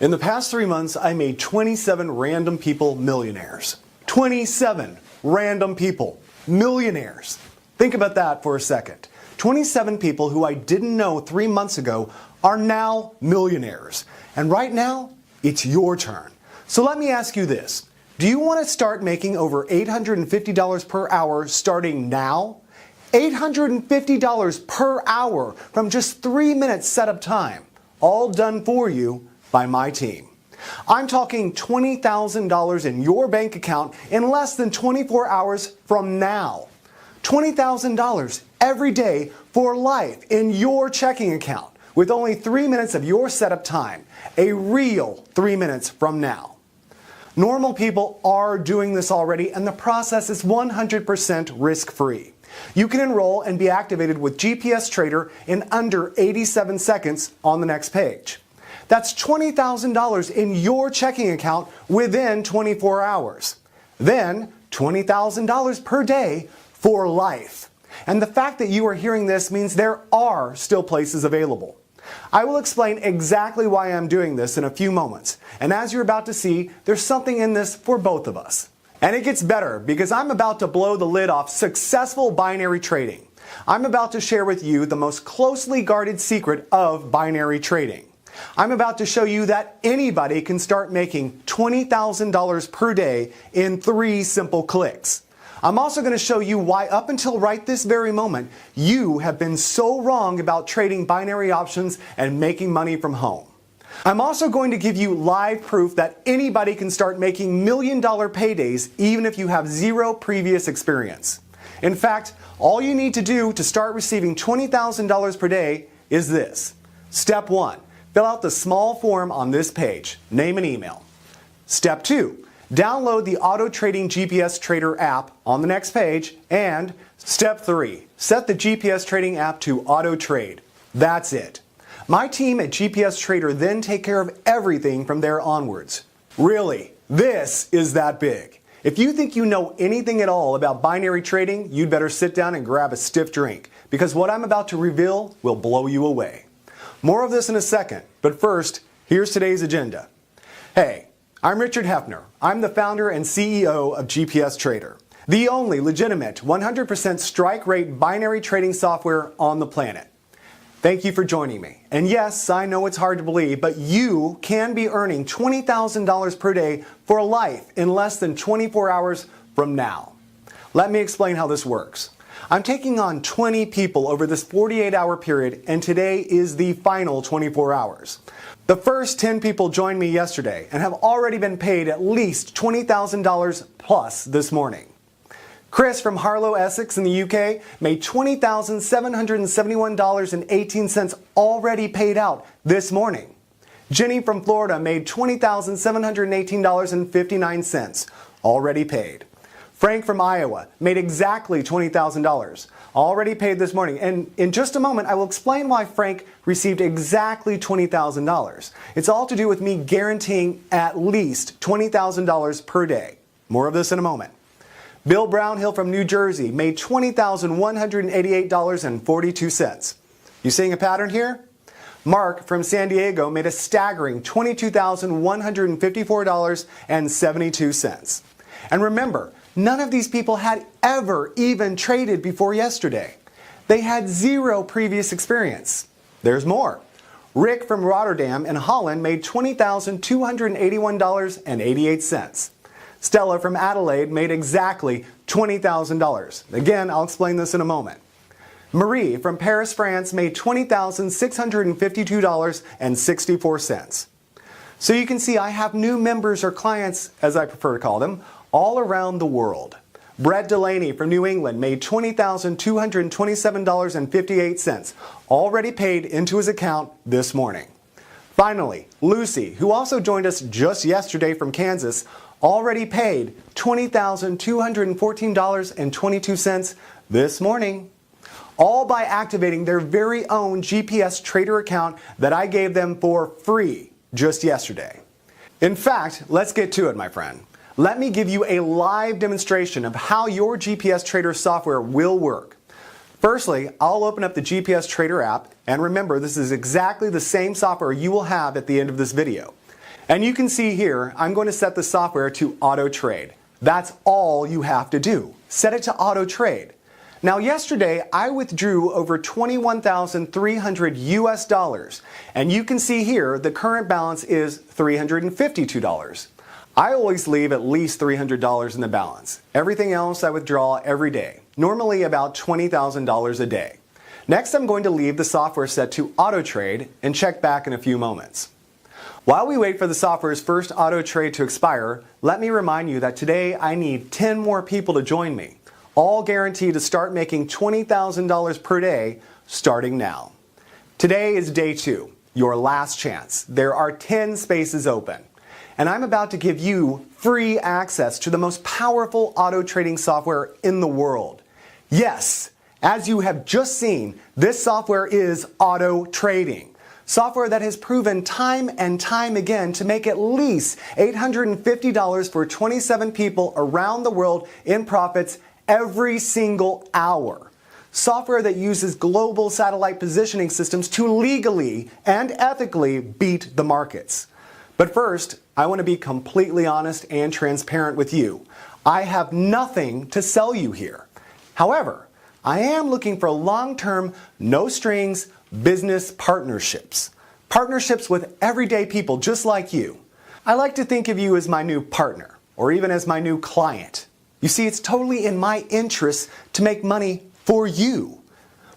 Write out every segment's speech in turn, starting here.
In the past 3 months, I made 27 random people millionaires. 27 random people millionaires. Think about that for a second. 27 people who I didn't know 3 months ago are now millionaires. And right now, it's your turn. So let me ask you this. Do you want to start making over $850 per hour starting now? $850 per hour from just 3 minutes setup time, all done for you by my team. I'm talking $20,000 in your bank account in less than 24 hours from now. $20,000 every day for life in your checking account with only 3 minutes of your setup time, a real 3 minutes from now. Normal people are doing this already, and the process is 100% risk-free. You can enroll and be activated with GPS Trader in under 87 seconds on the next page. That's $20,000 in your checking account within 24 hours. Then $20,000 per day for life. And the fact that you are hearing this means there are still places available. I will explain exactly why I'm doing this in a few moments. And as you're about to see, there's something in this for both of us. And it gets better because I'm about to blow the lid off successful binary trading. I'm about to share with you the most closely guarded secret of binary trading. I'm about to show you that anybody can start making $20,000 per day in 3 simple clicks. I'm also going to show you why up until right this very moment, you have been so wrong about trading binary options and making money from home. I'm also going to give you live proof that anybody can start making million-dollar paydays even if you have 0 previous experience. In fact, all you need to do to start receiving $20,000 per day is this. Step 1. Fill out the small form on this page, name and email. Step 2, download the Auto Trading GPS Trader app on the next page. And Step 3, set the GPS Trading app to auto trade. That's it. My team at GPS Trader then take care of everything from there onwards. Really, this is that big. If you think you know anything at all about binary trading, you'd better sit down and grab a stiff drink, because what I'm about to reveal will blow you away. More of this in a second, but first, here's today's agenda. Hey, I'm Richard Hefner. I'm the founder and CEO of GPS Trader, the only legitimate 100% strike rate binary trading software on the planet. Thank you for joining me. And yes, I know it's hard to believe, but you can be earning $20,000 per day for life in less than 24 hours from now. Let me explain how this works. I'm taking on 20 people over this 48-hour period, and today is the final 24 hours. The first 10 people joined me yesterday and have already been paid at least $20,000 plus this morning. Chris from Harlow, Essex in the UK made $20,771.18 already paid out this morning. Jenny from Florida made $20,718.59 already paid. Frank from Iowa made exactly $20,000, already paid this morning. And in just a moment, I will explain why Frank received exactly $20,000. It's all to do with me guaranteeing at least $20,000 per day. More of this in a moment. Bill Brownhill from New Jersey made $20,188.42. You seeing a pattern here? Mark from San Diego made a staggering $22,154.72. And remember, none of these people had ever even traded before yesterday. They had 0 previous experience. There's more. Rick from Rotterdam in Holland made $20,281.88. Stella from Adelaide made exactly $20,000. Again, I'll explain this in a moment. Marie from Paris, France made $20,652.64. So you can see I have new members or clients, as I prefer to call them, all around the world. Brett Delaney from New England made $20,227.58, already paid into his account this morning. Finally, Lucy, who also joined us just yesterday from Kansas, already paid $20,214.22 this morning, all by activating their very own GPS Trader account that I gave them for free just yesterday. In fact, let's get to it, my friend. Let me give you a live demonstration of how your GPS Trader software will work. Firstly, I'll open up the GPS Trader app, and remember, this is exactly the same software you will have at the end of this video. And you can see here, I'm going to set the software to auto trade. That's all you have to do. Set it to auto trade. Now yesterday, I withdrew over 21,300 US dollars. And you can see here, the current balance is $352. I always leave at least $300 in the balance. Everything else I withdraw every day, normally about $20,000 a day. Next, I'm going to leave the software set to auto trade and check back in a few moments. While we wait for the software's first auto trade to expire, let me remind you that today I need 10 more people to join me, all guaranteed to start making $20,000 per day starting now. Today is day 2, your last chance. There are 10 spaces open. And I'm about to give you free access to the most powerful auto trading software in the world. Yes, as you have just seen, this software is auto trading. Software that has proven time and time again to make at least $850 for 27 people around the world in profits every single hour. Software that uses global satellite positioning systems to legally and ethically beat the markets. But first, I want to be completely honest and transparent with you. I have nothing to sell you here. However, I am looking for long-term, no-strings business partnerships. Partnerships with everyday people just like you. I like to think of you as my new partner, or even as my new client. You see, it's totally in my interest to make money for you.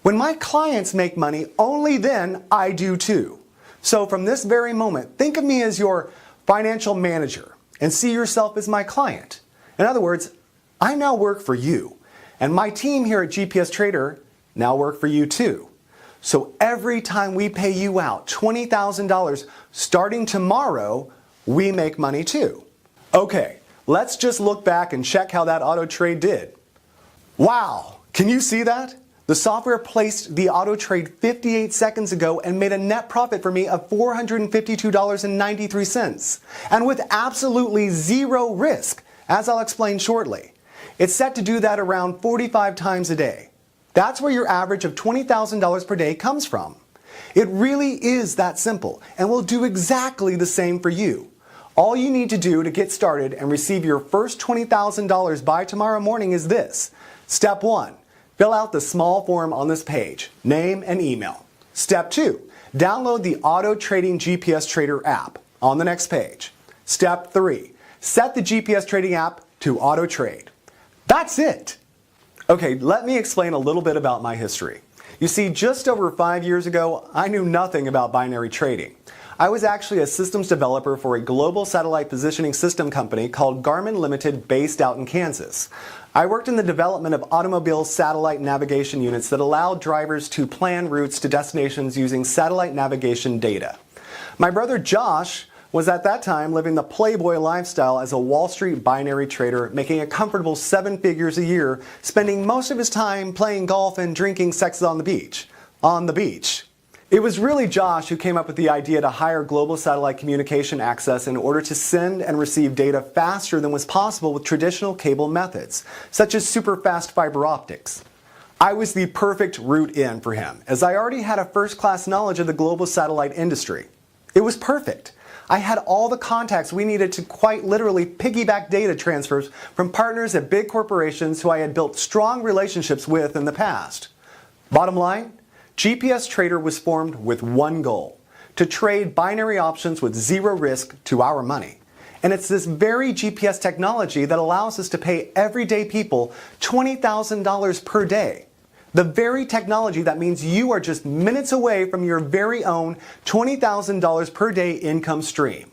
When my clients make money, only then I do too. So from this very moment, think of me as your financial manager and see yourself as my client. In other words, I now work for you, and my team here at GPS Trader now work for you too. So every time we pay you out $20,000 starting tomorrow, we make money too. Okay, let's just look back and check how that auto trade did. Wow, can you see that? The software placed the auto trade 58 seconds ago and made a net profit for me of $452.93. And with absolutely zero risk, as I'll explain shortly. It's set to do that around 45 times a day. That's where your average of $20,000 per day comes from. It really is that simple and will do exactly the same for you. All you need to do to get started and receive your first $20,000 by tomorrow morning is this. Step 1. Fill out the small form on this page, name and email. Step 2, download the Auto Trading GPS Trader app on the next page. Step 3, set the GPS Trading app to auto trade. That's it. Okay, let me explain a little bit about my history. You see, just over 5 years ago, I knew nothing about binary trading. I was actually a systems developer for a global satellite positioning system company called Garmin Limited based out in Kansas. I worked in the development of automobile satellite navigation units that allowed drivers to plan routes to destinations using satellite navigation data. My brother Josh was at that time living the playboy lifestyle as a Wall Street binary trader, making a comfortable 7 figures a year, spending most of his time playing golf and drinking sex on the beach. On the beach. It was really Josh who came up with the idea to hire global satellite communication access in order to send and receive data faster than was possible with traditional cable methods, such as super fast fiber optics. I was the perfect route in for him, as I already had a first-class knowledge of the global satellite industry. It was perfect. I had all the contacts we needed to quite literally piggyback data transfers from partners at big corporations who I had built strong relationships with in the past. Bottom line, GPS Trader was formed with one goal, to trade binary options with zero risk to our money. And it's this very GPS technology that allows us to pay everyday people $20,000 per day. The very technology that means you are just minutes away from your very own $20,000 per day income stream.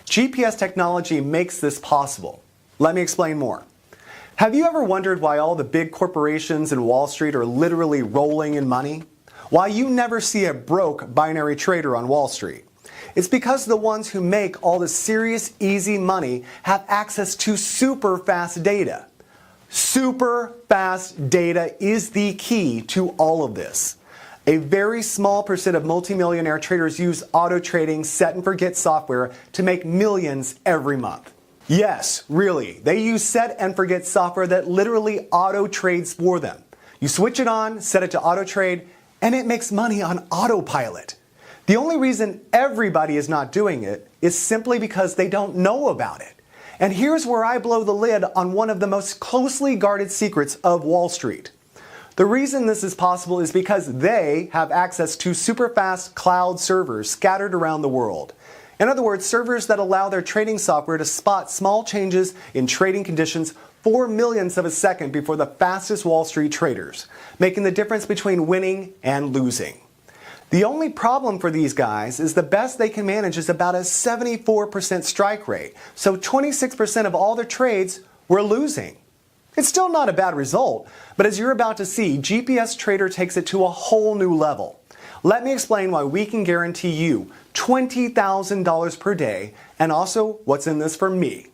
GPS technology makes this possible. Let me explain more. Have you ever wondered why all the big corporations in Wall Street are literally rolling in money? Why you never see a broke binary trader on Wall Street? It's because the ones who make all the serious, easy money have access to super fast data. Super fast data is the key to all of this. A very small percent of multimillionaire traders use auto trading set and forget software to make millions every month. Yes, really, they use set and forget software that literally auto trades for them. You switch it on, set it to auto trade, and it makes money on autopilot. The only reason everybody is not doing it is simply because they don't know about it. And here's where I blow the lid on one of the most closely guarded secrets of Wall Street. The reason this is possible is because they have access to super fast cloud servers scattered around the world. In other words, servers that allow their trading software to spot small changes in trading conditions 4 millionths of a second before the fastest Wall Street traders, making the difference between winning and losing. The only problem for these guys is the best they can manage is about a 74% strike rate, so 26% of all their trades were losing. It's still not a bad result, but as you're about to see, GPS Trader takes it to a whole new level. Let me explain why we can guarantee you $20,000 per day, and also what's in this for me.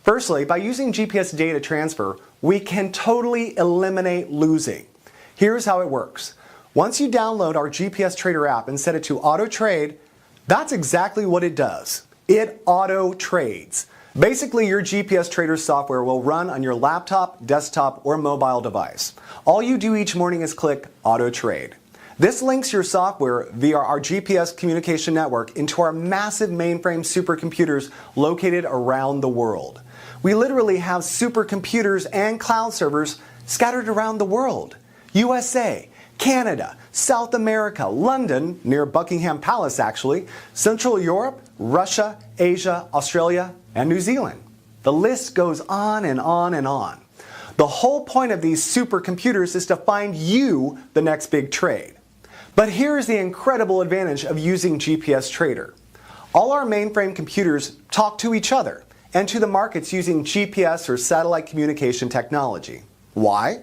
Firstly, by using GPS data transfer, we can totally eliminate losing. Here's how it works. Once you download our GPS Trader app and set it to auto trade, that's exactly what it does. It auto trades. Basically, your GPS Trader software will run on your laptop, desktop, or mobile device. All you do each morning is click auto trade. This links your software via our GPS communication network into our massive mainframe supercomputers located around the world. We literally have supercomputers and cloud servers scattered around the world. USA, Canada, South America, London, near Buckingham Palace actually, Central Europe, Russia, Asia, Australia, and New Zealand. The list goes on and on and on. The whole point of these supercomputers is to find you the next big trade. But here's the incredible advantage of using GPS Trader. All our mainframe computers talk to each other and to the markets using GPS or satellite communication technology. Why?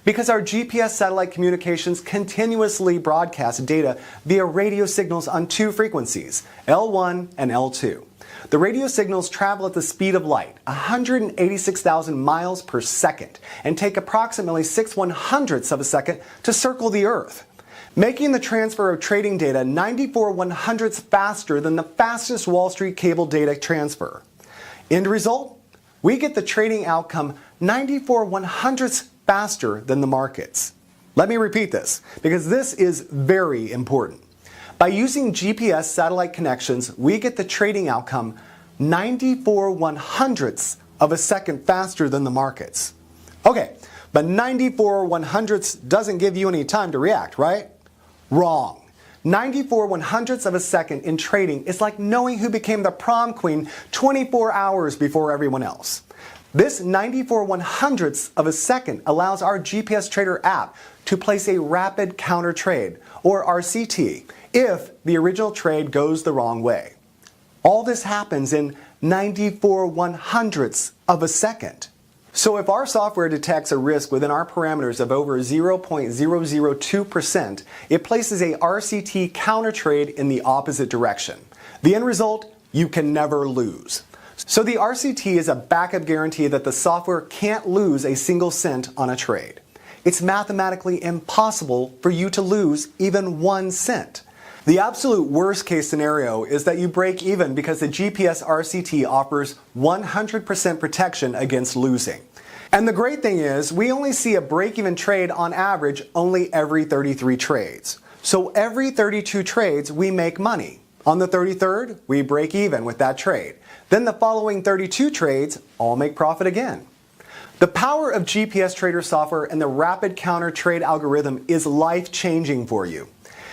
Because our GPS satellite communications continuously broadcast data via radio signals on two frequencies, L1 and L2. The radio signals travel at the speed of light, 186,000 miles per second, and take approximately 6/100ths of a second to circle the Earth, making the transfer of trading data 94/100ths faster than the fastest Wall Street cable data transfer. End result? We get the trading outcome 94/100ths faster than the markets. Let me repeat this, because this is very important. By using GPS satellite connections, we get the trading outcome 94/100ths of a second faster than the markets. Okay, but 94/100ths doesn't give you any time to react, right? Wrong. 94/100ths of a second in trading is like knowing who became the prom queen 24 hours before everyone else. This 94/100ths of a second allows our GPS Trader app to place a rapid counter trade, or RCT, if the original trade goes the wrong way. All this happens in 94/100ths of a second. So if our software detects a risk within our parameters of over 0.002%, it places a RCT counter trade in the opposite direction. The end result? You can never lose. So the RCT is a backup guarantee that the software can't lose a single cent on a trade. It's mathematically impossible for you to lose even 1 cent. The absolute worst case scenario is that you break even because the GPS RCT offers 100% protection against losing. And the great thing is, we only see a break-even trade on average only every 33 trades. So every 32 trades, we make money. On the 33rd, we break even with that trade. Then the following 32 trades all make profit again. The power of GPS Trader software and the rapid counter trade algorithm is life-changing for you.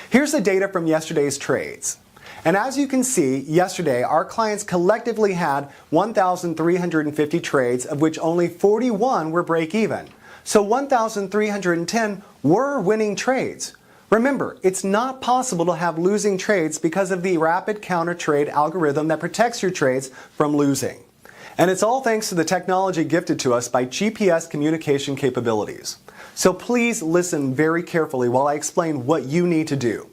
Here's the data from yesterday's trades. And as you can see, yesterday our clients collectively had 1,350 trades, of which only 41 were break-even. So 1,310 were winning trades. Remember, it's not possible to have losing trades because of the rapid counter trade algorithm that protects your trades from losing. And it's all thanks to the technology gifted to us by GPS communication capabilities. So please listen very carefully while I explain what you need to do.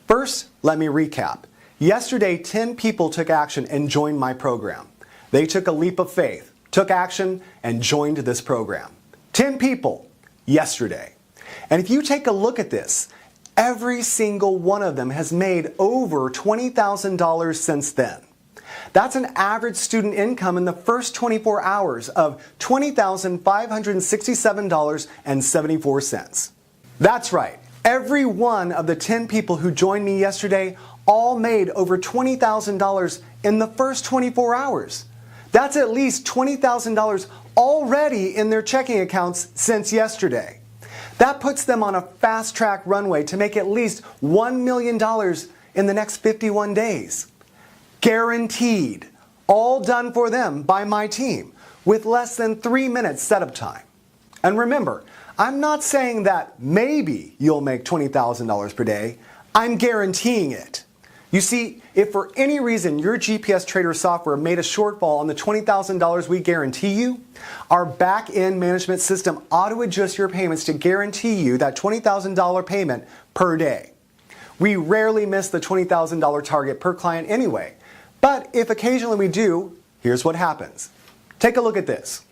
First, let me recap. Yesterday, 10 people took action and joined my program. They took a leap of faith, took action, and joined this program. 10 people yesterday. And if you take a look at this, every single one of them has made over $20,000 since then. That's an average student income in the first 24 hours of $20,567.74. That's right. Every one of the 10 people who joined me yesterday all made over $20,000 in the first 24 hours. That's at least $20,000 already in their checking accounts since yesterday. That puts them on a fast-track runway to make at least $1 million in the next 51 days. Guaranteed. All done for them by my team with less than 3 minutes setup time. And remember, I'm not saying that maybe you'll make $20,000 per day. I'm guaranteeing it. You see, if for any reason your GPS Trader software made a shortfall on the $20,000 we guarantee you, our back-end management system auto-adjusts your payments to guarantee you that $20,000 payment per day. We rarely miss the $20,000 target per client anyway, but if occasionally we do, here's what happens. Take a look at this.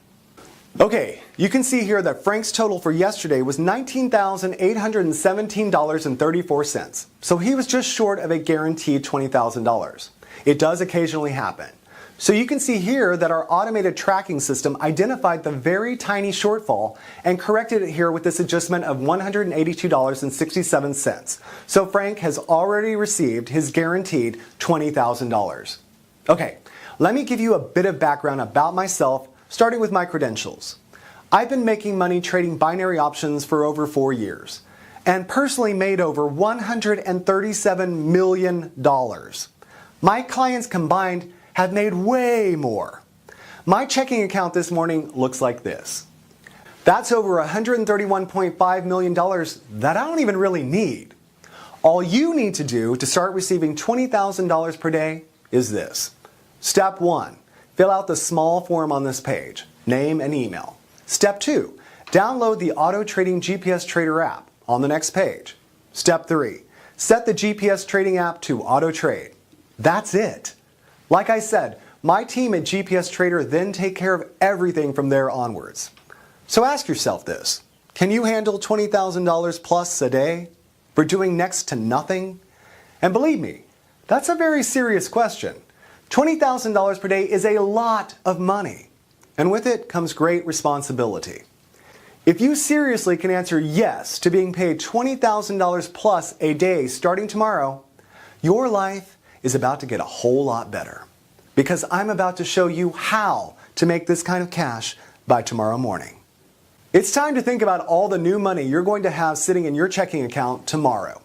Okay, you can see here that Frank's total for yesterday was $19,817.34. So he was just short of a guaranteed $20,000. It does occasionally happen. So you can see here that our automated tracking system identified the very tiny shortfall and corrected it here with this adjustment of $182.67. So Frank has already received his guaranteed $20,000. Okay, let me give you a bit of background about myself, starting with my credentials. I've been making money trading binary options for over 4 years and personally made over $137 million. My clients combined have made way more. My checking account this morning looks like this. That's over $131.5 million that I don't even really need. All you need to do to start receiving $20,000 per day is this. Step 1. Fill out the small form on this page, name and email. Step 2, download the Auto Trading GPS Trader app on the next page. Step 3, set the GPS Trading app to auto trade. That's it. Like I said, my team at GPS Trader then take care of everything from there onwards. So ask yourself this, can you handle $20,000 plus a day for doing next to nothing? And believe me, that's a very serious question. $20,000 per day is a lot of money, and with it comes great responsibility. If you seriously can answer yes to being paid $20,000 plus a day starting tomorrow, your life is about to get a whole lot better, because I'm about to show you how to make this kind of cash by tomorrow morning. It's time to think about all the new money you're going to have sitting in your checking account tomorrow.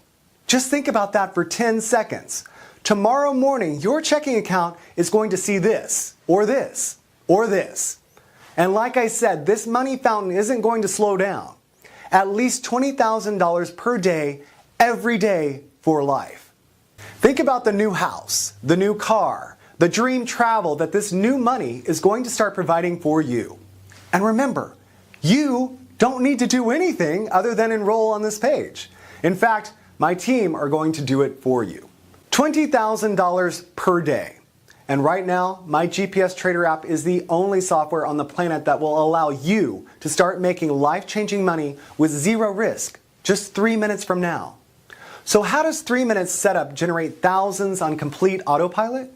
Just think about that for 10 seconds. Tomorrow morning, your checking account is going to see this, or this, or this. And like I said, this money fountain isn't going to slow down. At least $20,000 per day, every day for life. Think about the new house, the new car, the dream travel that this new money is going to start providing for you. And remember, you don't need to do anything other than enroll on this page. In fact, my team are going to do it for you. $20,000 per day. And right now, my GPS Trader app is the only software on the planet that will allow you to start making life-changing money with zero risk, just 3 minutes from now. So how does 3 minutes setup generate thousands on complete autopilot?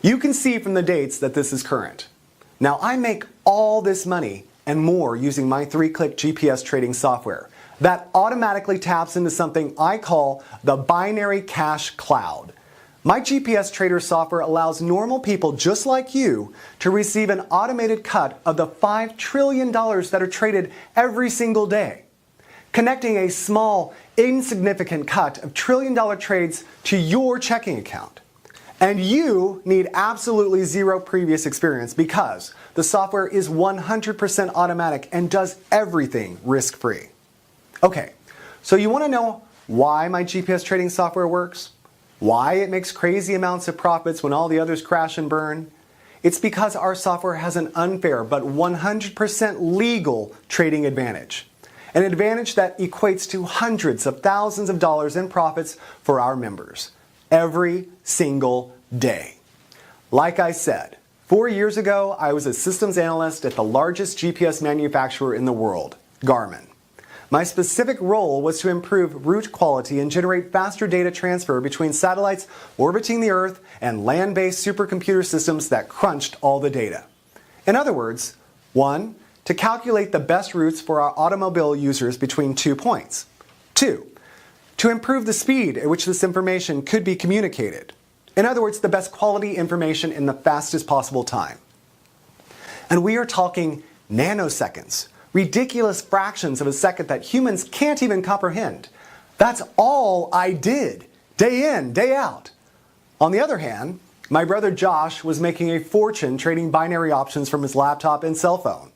You can see from the dates that this is current. Now I make all this money and more using my 3-click GPS trading software that automatically taps into something I call the binary cash cloud. My GPS Trader software allows normal people just like you to receive an automated cut of the $5 trillion that are traded every single day, connecting a small, insignificant cut of trillion-dollar trades to your checking account. And you need absolutely zero previous experience because the software is 100% automatic and does everything risk-free. Okay, so you want to know why my GPS trading software works? Why it makes crazy amounts of profits when all the others crash and burn? It's because our software has an unfair but 100% legal trading advantage. An advantage that equates to hundreds of thousands of dollars in profits for our members every single day. Like I said, 4 years ago, I was a systems analyst at the largest GPS manufacturer in the world, Garmin. My specific role was to improve route quality and generate faster data transfer between satellites orbiting the Earth and land-based supercomputer systems that crunched all the data. In other words, 1, to calculate the best routes for our automobile users between 2 points. 2, to improve the speed at which this information could be communicated. In other words, the best quality information in the fastest possible time. And we are talking nanoseconds, ridiculous fractions of a second that humans can't even comprehend. That's all I did, day in, day out. On the other hand, my brother Josh was making a fortune trading binary options from his laptop and cell phone.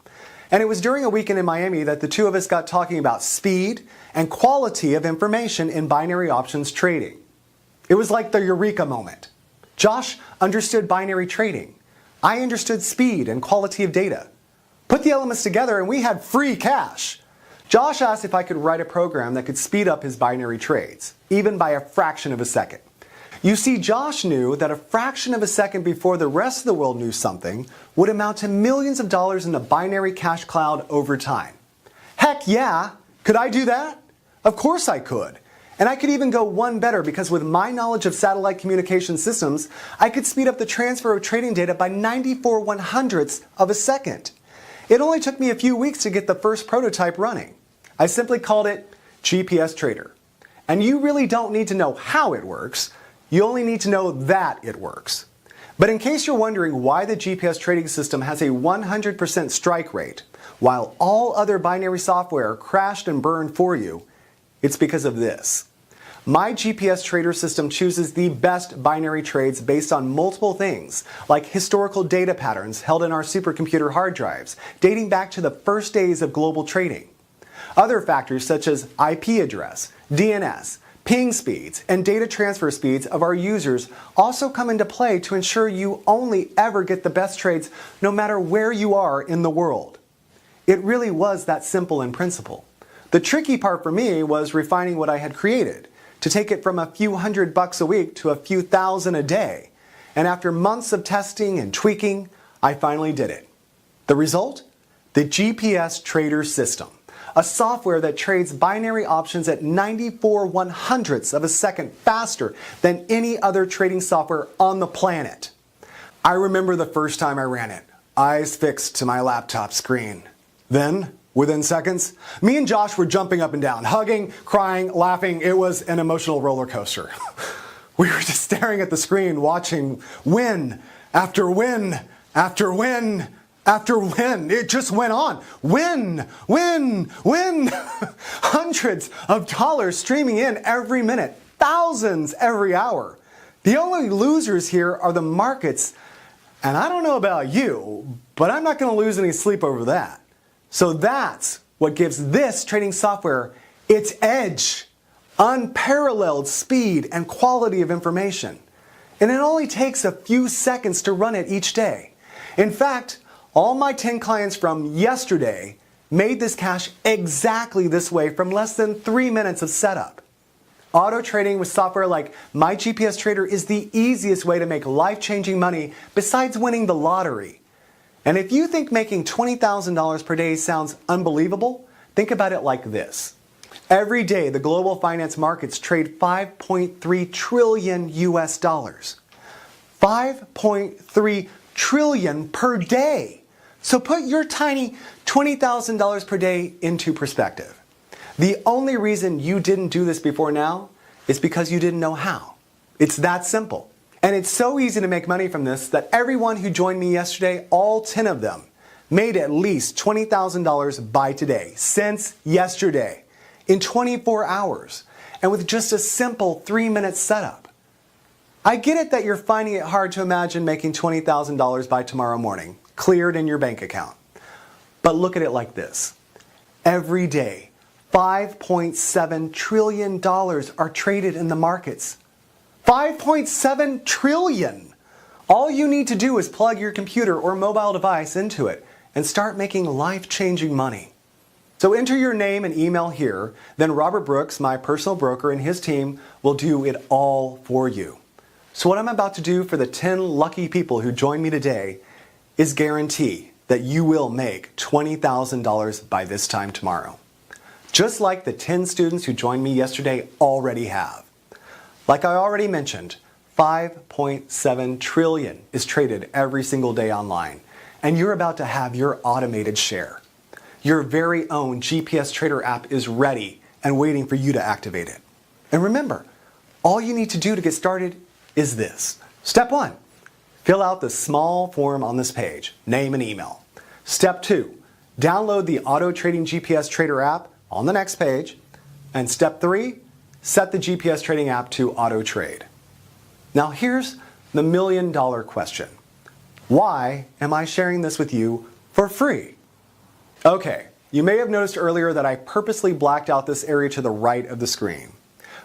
And it was during a weekend in Miami that the two of us got talking about speed and quality of information in binary options trading. It was like the eureka moment. Josh understood binary trading. I understood speed and quality of data. Put the elements together and we had free cash. Josh asked if I could write a program that could speed up his binary trades, even by a fraction of a second. You see, Josh knew that a fraction of a second before the rest of the world knew something would amount to millions of dollars in the binary cash cloud over time. Heck yeah! Could I do that? Of course I could. And I could even go one better because with my knowledge of satellite communication systems, I could speed up the transfer of trading data by 94/100ths of a second. It only took me a few weeks to get the first prototype running. I simply called it GPS Trader. And you really don't need to know how it works. You only need to know that it works. But in case you're wondering why the GPS trading system has a 100% strike rate, while all other binary software crashed and burned for you, it's because of this. My GPS trader system chooses the best binary trades based on multiple things, like historical data patterns held in our supercomputer hard drives, dating back to the first days of global trading. Other factors such as IP address, DNS, ping speeds, and data transfer speeds of our users also come into play to ensure you only ever get the best trades no matter where you are in the world. It really was that simple in principle. The tricky part for me was refining what I had created, to take it from a few $100 a week to a few thousand a day. And after months of testing and tweaking, I finally did it. The result? The GPS Trader System, a software that trades binary options at 94/100ths of a second faster than any other trading software on the planet. I remember the first time I ran it, eyes fixed to my laptop screen. Then, within seconds, me and Josh were jumping up and down, hugging, crying, laughing. It was an emotional roller coaster. We were just staring at the screen, watching win after win after win after win. It just went on. Win, win, win. Hundreds of dollars streaming in every minute, thousands every hour. The only losers here are the markets. And I don't know about you, but I'm not going to lose any sleep over that. So that's what gives this trading software its edge, unparalleled speed and quality of information. And it only takes a few seconds to run it each day. In fact, all my 10 clients from yesterday made this cash exactly this way from less than 3 minutes of setup. Auto trading with software like My GPS Trader is the easiest way to make life-changing money besides winning the lottery. And if you think making $20,000 per day sounds unbelievable, think about it like this. Every day, the global finance markets trade 5.3 trillion US dollars. 5.3 trillion per day. So put your tiny $20,000 per day into perspective. The only reason you didn't do this before now is because you didn't know how. It's that simple. And it's so easy to make money from this that everyone who joined me yesterday, all 10 of them, made at least $20,000 by today, since yesterday, in 24 hours, and with just a simple 3-minute setup. I get it that you're finding it hard to imagine making $20,000 by tomorrow morning, cleared in your bank account. But look at it like this. Every day, $5.7 trillion are traded in the markets. 5.7 trillion! All you need to do is plug your computer or mobile device into it and start making life-changing money. So enter your name and email here, then Robert Brooks, my personal broker, and his team will do it all for you. So what I'm about to do for the 10 lucky people who join me today is guarantee that you will make $20,000 by this time tomorrow. Just like the 10 students who joined me yesterday already have. Like I already mentioned, 5.7 trillion is traded every single day online, and you're about to have your automated share. Your very own GPS Trader app is ready and waiting for you to activate it. And remember, all you need to do to get started is this. Step 1, fill out the small form on this page, name and email. Step 2, download the Auto Trading GPS Trader app on the next page. And step 3, set the GPS Trading app to auto trade. Now here's the million-dollar question. Why am I sharing this with you for free? Okay, you may have noticed earlier that I purposely blacked out this area to the right of the screen.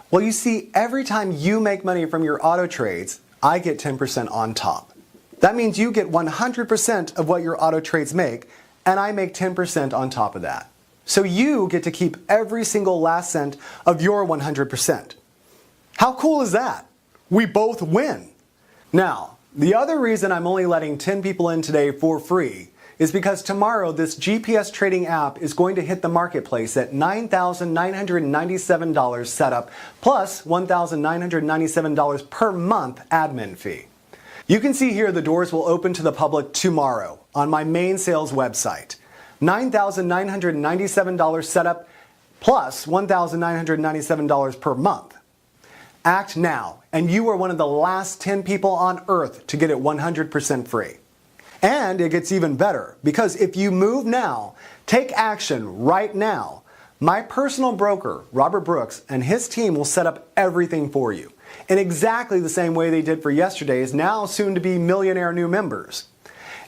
Well, you see, every time you make money from your auto trades, I get 10% on top. That means you get 100% of what your auto trades make, and I make 10% on top of that. So you get to keep every single last cent of your 100%. How cool is that? We both win. Now, the other reason I'm only letting 10 people in today for free is because tomorrow this GPS trading app is going to hit the marketplace at $9,997 setup plus $1,997 per month admin fee. You can see here the doors will open to the public tomorrow on my main sales website. $9,997 setup plus $1,997 per month. Act now, and you are one of the last 10 people on earth to get it 100% free. And it gets even better, because if you move now, take action right now, my personal broker, Robert Brooks, and his team will set up everything for you in exactly the same way they did for yesterday's now soon-to-be millionaire new members.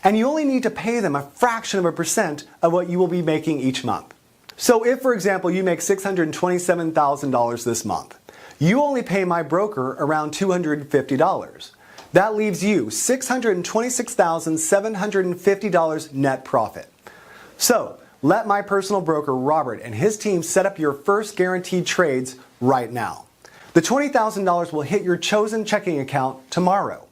And you only need to pay them a fraction of a percent of what you will be making each month. So if, for example, you make $627,000 this month, you only pay my broker around $250. That leaves you $626,750 net profit. So let my personal broker Robert and his team set up your first guaranteed trades right now. The $20,000 will hit your chosen checking account tomorrow.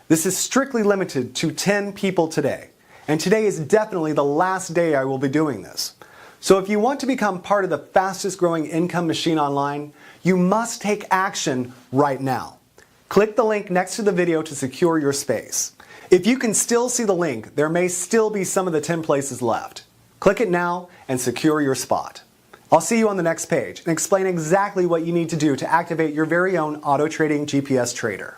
This is strictly limited to 10 people today. And today is definitely the last day I will be doing this. So if you want to become part of the fastest growing income machine online, you must take action right now. Click the link next to the video to secure your space. If you can still see the link, there may still be some of the 10 places left. Click it now and secure your spot. I'll see you on the next page and explain exactly what you need to do to activate your very own auto trading GPS trader.